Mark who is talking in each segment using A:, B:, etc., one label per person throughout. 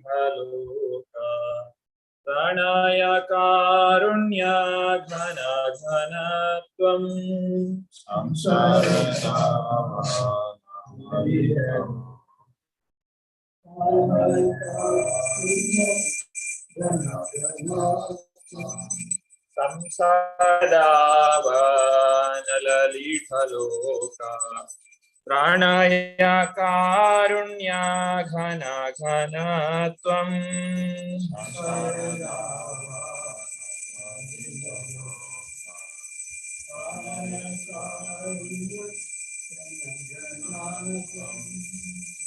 A: संसारदावानदीढलोका प्रणय कारुण्य घन घनत्वं संसारदावानललीढलोका प्रणय कारुण्य घन घनत्वं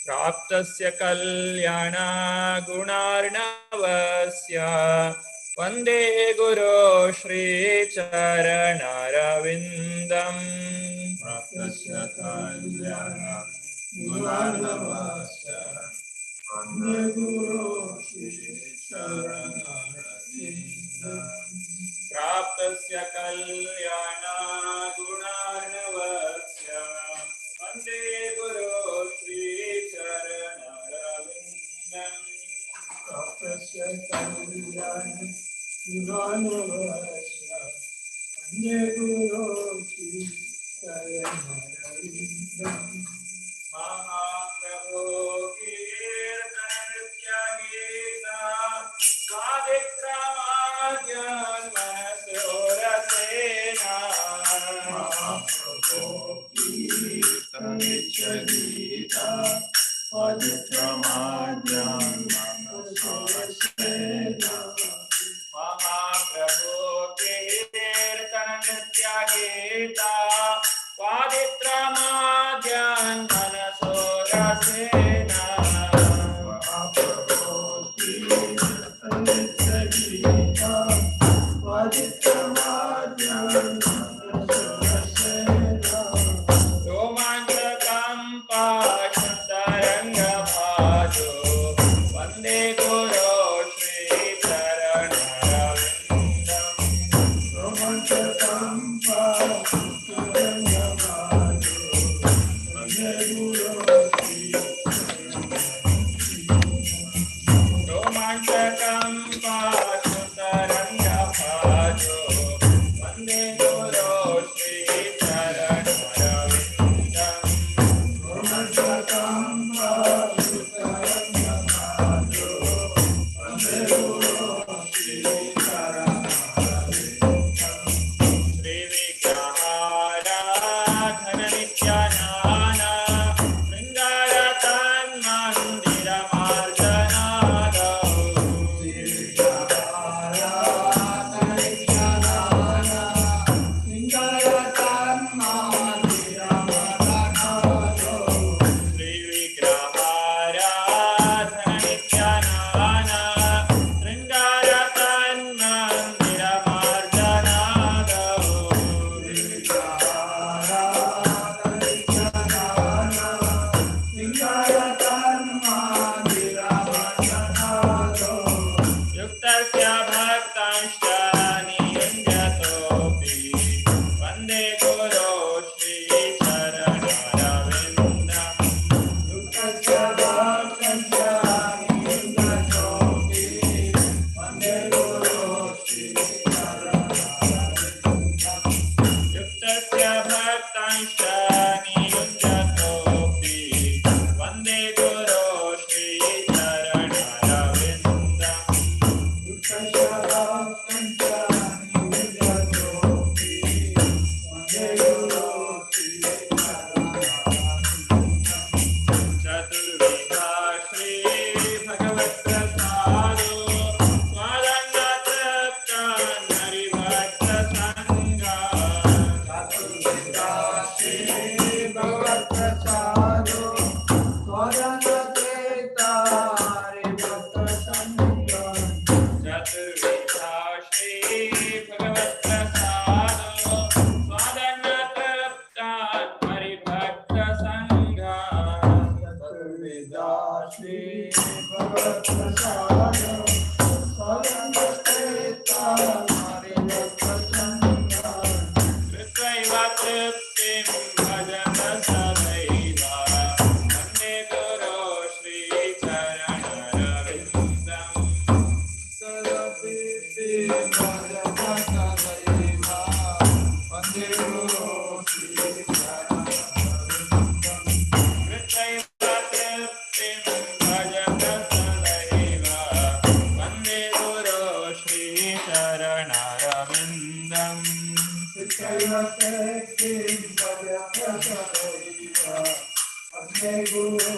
A: प्राप्तस्य कल्याण गुणार्णवस्य वन्दे गुरो श्रीचरणरविन्दम् प्राप्तस्य कल्याण गुणार्णवस्य वन्दे गुरो श्रीचरणरविन्दम् प्राप्तस्य कल्याण गुणार्णवस्य वन्दे गुरो श्रीचरणरविन्दम् प्राप्तस्य कल्याण गुणार्णवस्य वन्दे गुरो श्रीचरणरविन्दम् महाप्रभो कीर्तननृत्य गीता स्वादित्राज्ञानमनसोरसेना महाप्रभो कीर्तननृत्य गीता स्वादित्राज्ञानमनसोरसेना महाप्रभो कीर्तननृत्य गीता स्वादित्राज्ञानमनसोरसेना महाप्रभो कीर्तननृत्य गीता स्वादित्राज्ञानमनसोरसेना रोमाञ्चकम्पाशतरङ्गभाजो वन्दे गुरो श्रीचरणरविन्दम् रोमाञ्चकम्पाशतरङ्गभाजो वन्दे गुरो रोमाञ्चकम्पाशतरङ्गभाजो वन्दे गुरो श्रीचरणरविन्दम् रोमाञ्चकम्पाशतरङ्गभाजो वन्दे गुरो श्रीचरणरविन्दम् श्रीविग्रहाराधननित्यानाना शृङ्गारतन्मन्दिरमार्जनादौ श्रीविग्रहाराधननित्यानाना शृङ्गारतन्मन्दिरमार्जनादौ युक्तस्य भक्तांश्च नियुञ्जतोऽपि वन्दे गुरो श्रीचरणरविन्दम् युक्तस्य भक्तांश्च नियुञ्जतोऽपि वन्दे गुरो श्रीचरणरविन्दम् युक्तस्य भक्तांश्च नियुञ्जतोऽपि वन्दे गुरो चतुर्विधा श्री भगवत्प्रसादो स्वादन्नतृप्तान्नरिभक्तसङ्गा चतुर्विधा श्री भगवत्प्रसादो स्वादन्नतृप्तान्नरिभक्तसङ्गा कृत्वैव तृप्तिं भजत सदैव वन्दे गुरो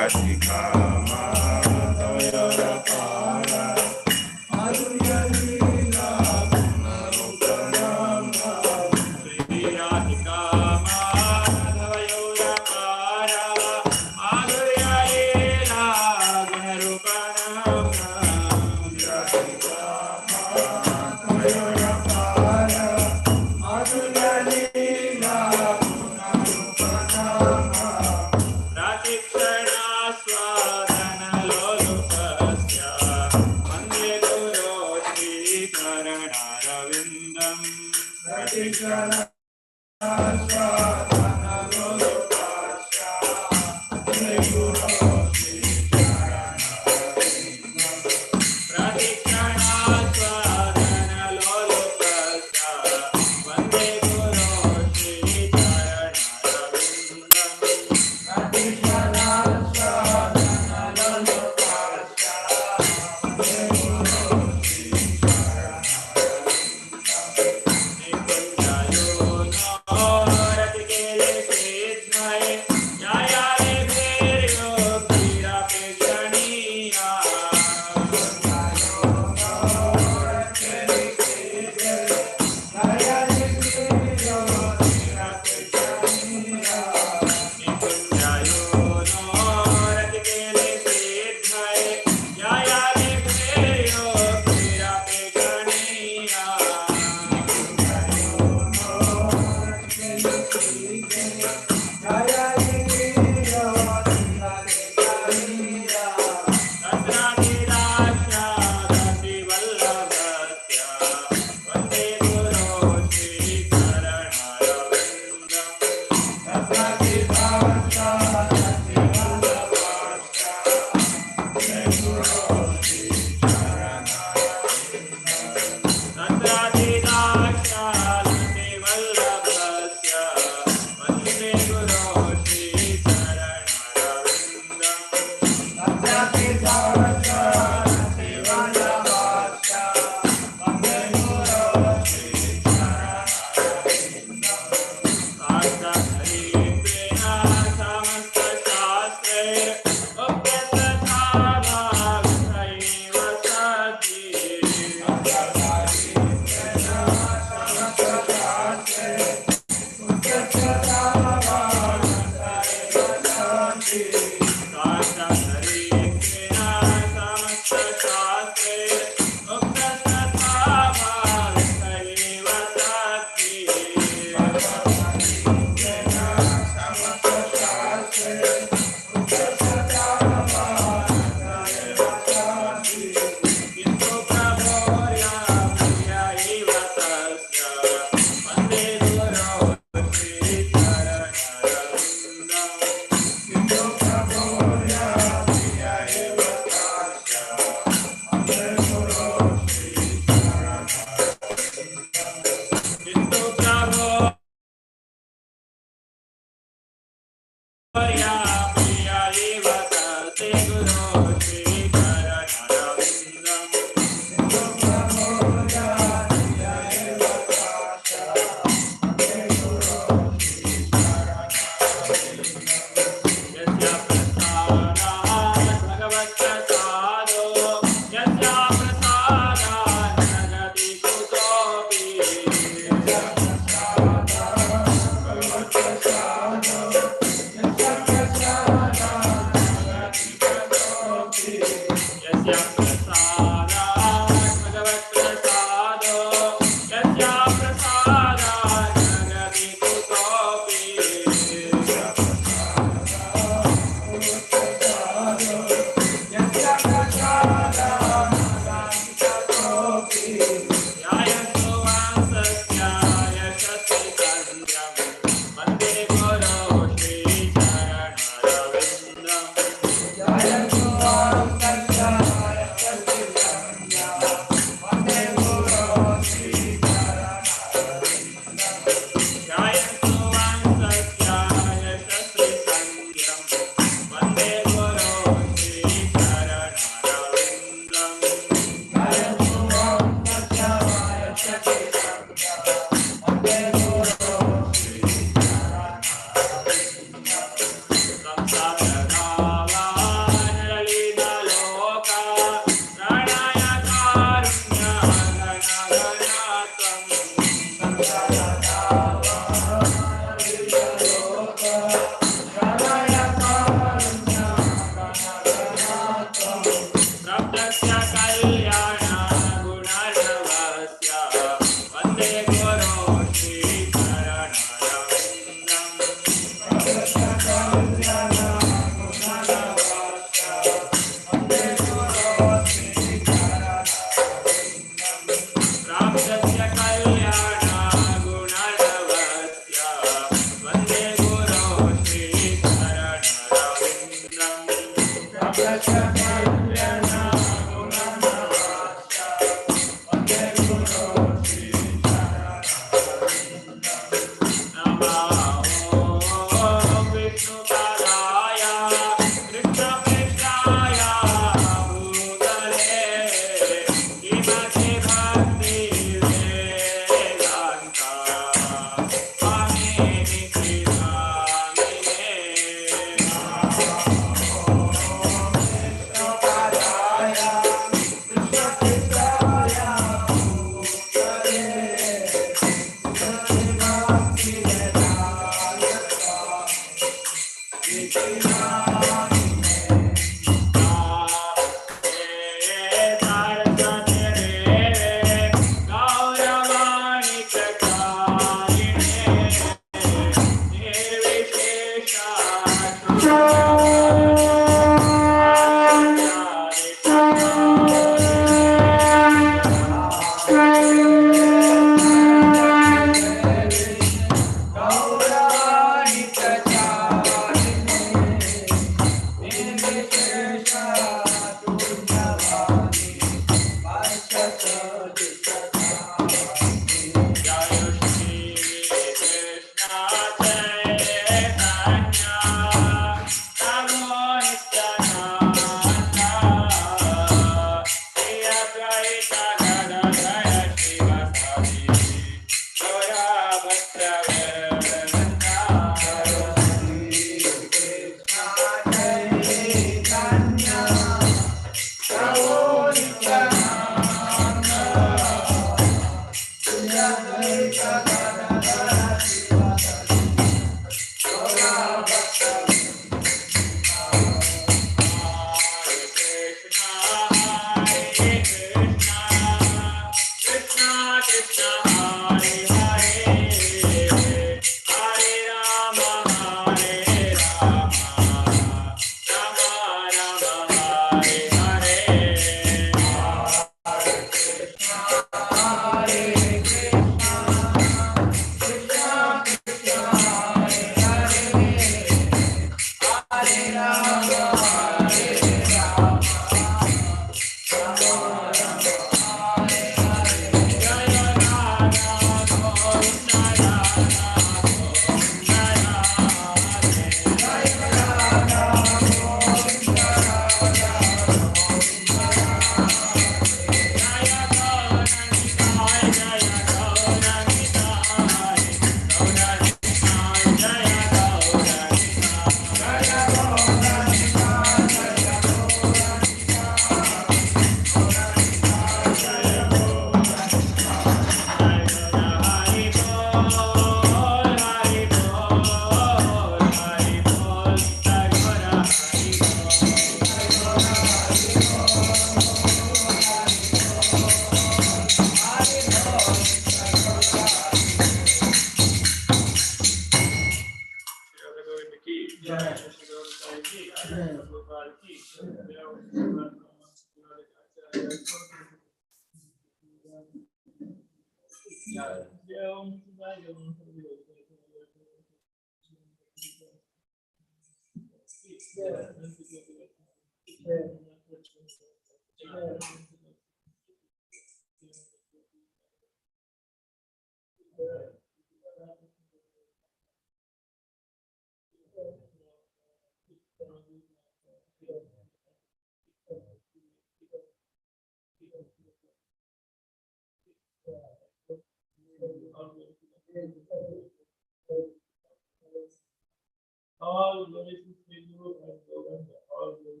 A: All glory to you and Govinda. All glory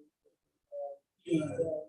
A: to you.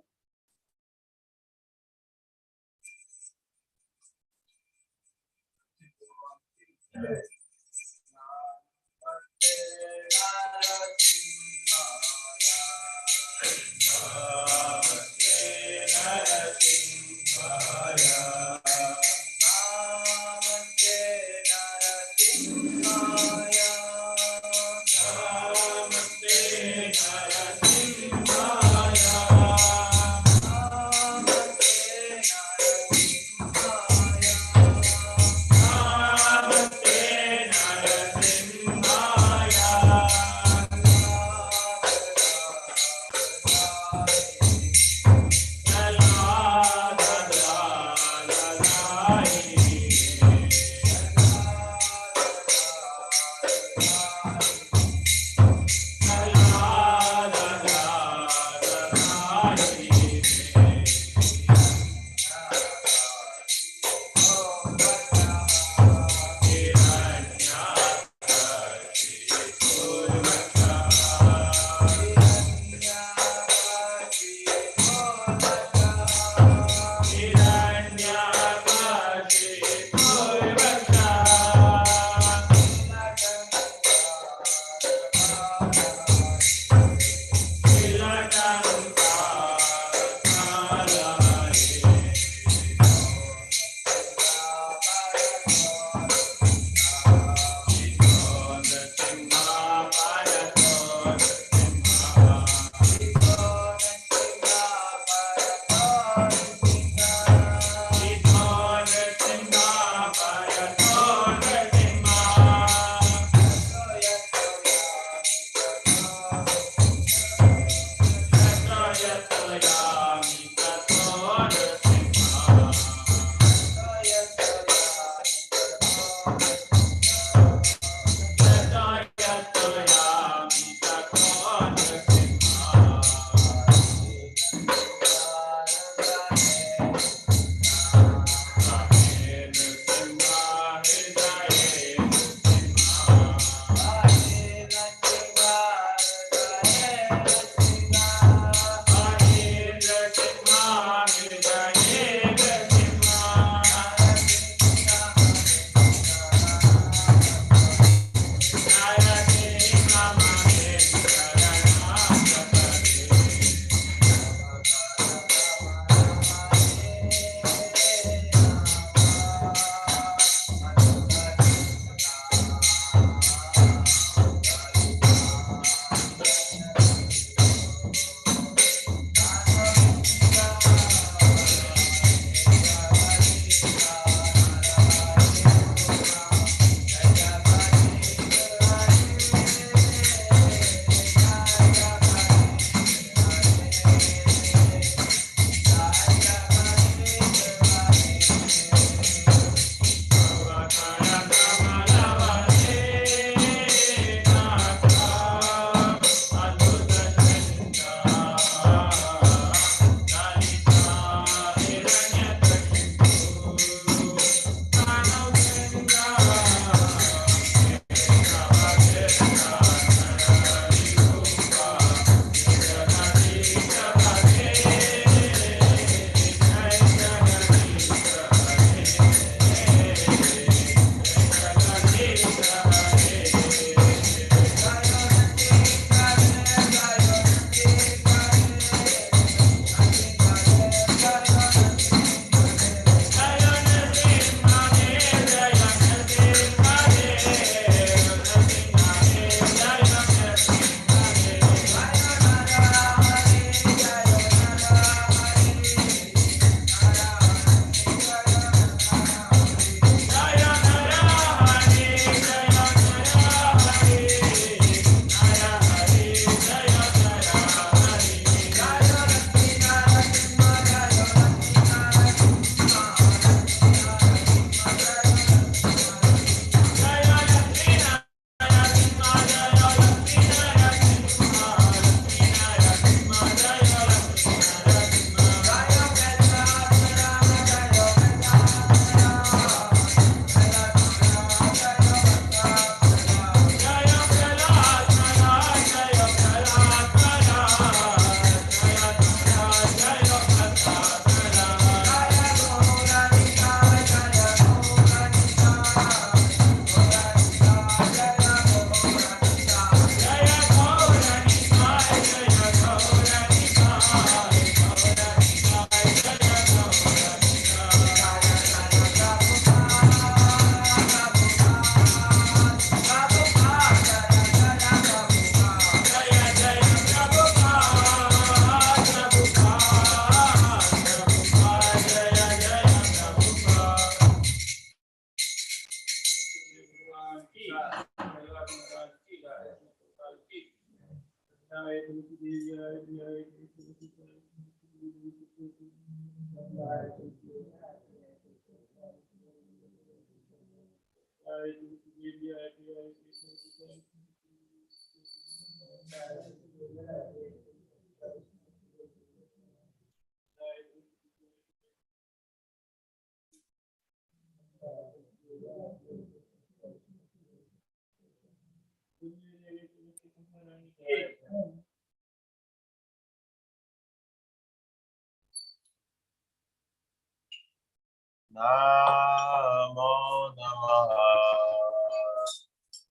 B: Namo Namaha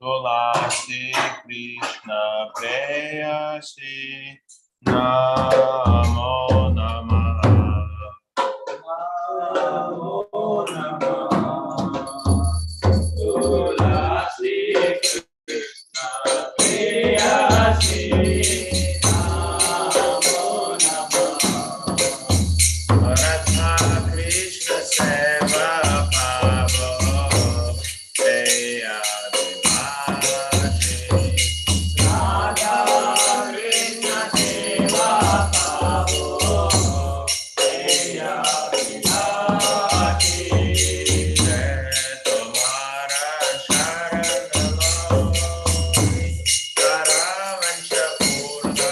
B: Tulasi Krishna Preyasi Namo Namaha Namo Namaha Tulasi Krishna Preyasi Namo Namaha Radha Krishna Seva Pavo Deya Devati Radha Krishna Seva Pavo Deya Devati Tomara Sharanam Karavancha Purna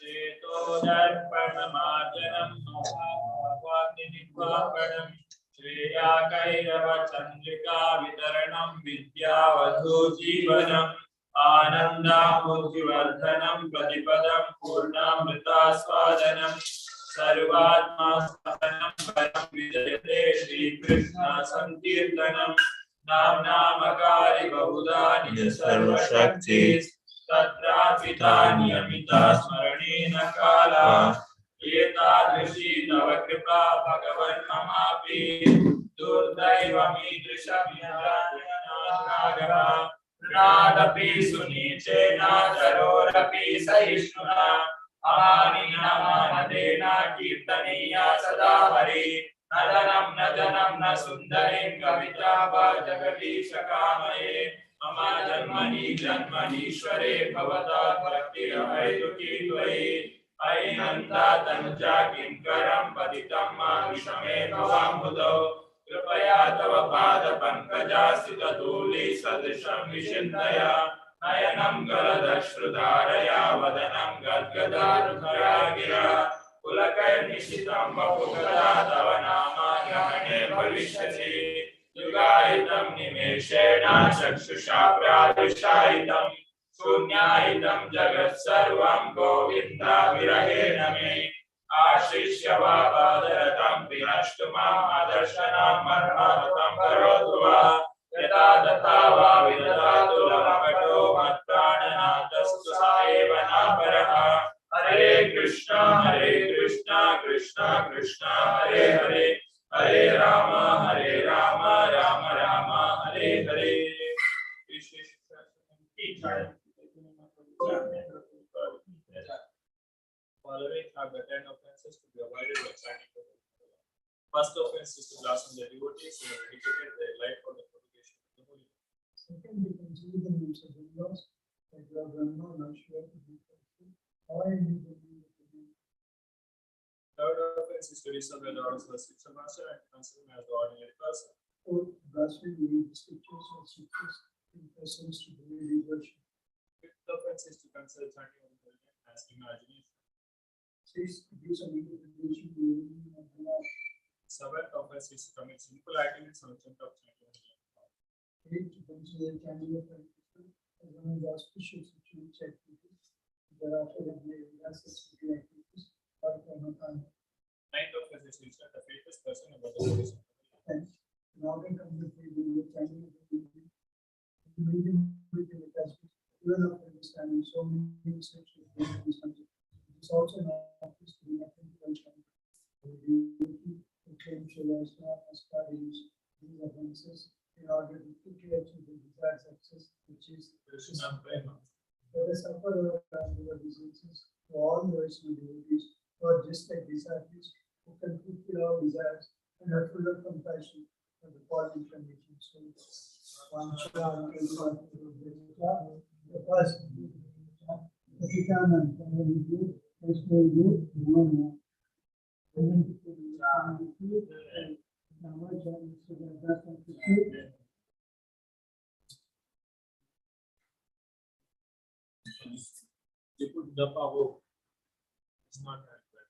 A: चेतोदर्पणमार्जनं महाभावाग्निनिर्वापणं श्रेयाकैरवचन्द्रिका वितरणं विद्यावधूजीवनम् आनन्दामुद्रिवर्धनं प्रतिपदं पूर्णामृतास्वादनं सर्वात्मा सहनं परं विजयते श्रीकृष्ण संकीर्तनं नाम्नामकारि बहुधा निज सर्वशक्ति तत्रापिता नियमिता स्मरणेन काला एतादृशी तव कृपा भगवन् ममापि दुर्दैवमीदृशं यदान्यनाथागः नादपि सुनीचेन धरोरपि सहिष्णुना अमानिनामानदेन कीर्तनीया सदा हरि नदनं न जनं न सुन्दरीं कविता वा जगदीशकामये मम जन्मनि जन्मनीश्वरे भवता भक्तिरहैतुकी त्वयि अयिनन्दा तनुजा किङ्करं पतितं मानुषमे भवाम्बुधौ कृपया तव पादपङ्कजास्थितधूलि सदृशं विचिन्तया नयनं गलदश्रुधारया वदनं गद्गदारुधया गिरा पुलकैर्निशितं वपुगदा तव नामाग्रहणे भविष्यसि युगायितं निमेषेण चक्षुषा प्रादुषायितं शून्यायितं जगत्सर्वं गोविन्दा विरहेण मे आशिष्य वा पादरतं विनष्टु माम् आदर्शनं मर्माहतं करोतु वा यथा तथा वा विदधातु लवकटो मत्प्राणनाथस्तु स एव नापरः हरे Krishna Krishna Krishna Hare Hare Hare Ram Ram Ram Hare Hare Following are the 10 offenses to be avoided by chanting the Holy Name. First offense is to blossom the devotees who have dedicated their life for the propagation of the Holy Name.
C: Second, we consider the names of the laws, like Lord Brahma, Nashwar, or individually.
A: Third offense is to disobey the orders of the spiritual master and consider him as the ordinary person.
C: Fourth, blasphemy the scriptures or scriptures in persons to believe worship.
A: Fifth offense is to consider chanting of the Holy Name as imagination.
C: Sixth, use of interpretation of the meaning of the law.
A: Seventh offense is to commit sinful activities on account of chanting of the Holy Name.
C: Eighth, to consider chanting of the as one of the auspicious rituals activities. Thereafter, the such activities or karma.
A: Ninth offense is to instruct the faithless person about the ways of the Holy Name.
C: And in order to complete the chanting of the meaning with the attachment, even after understanding so many steps of the understanding. It's also not just to be nothing to chanting. The duty to claim Shivaisna as parties these offenses in order to quickly achieve the desired success, which is
A: Krishna Prema.
C: let us suffer our diseases to all the Vaishnava devotees who are just like disciples who can fulfill our desires and are full of compassion for the fallen condition. So, the first,
A: You put the power. It's not that bad.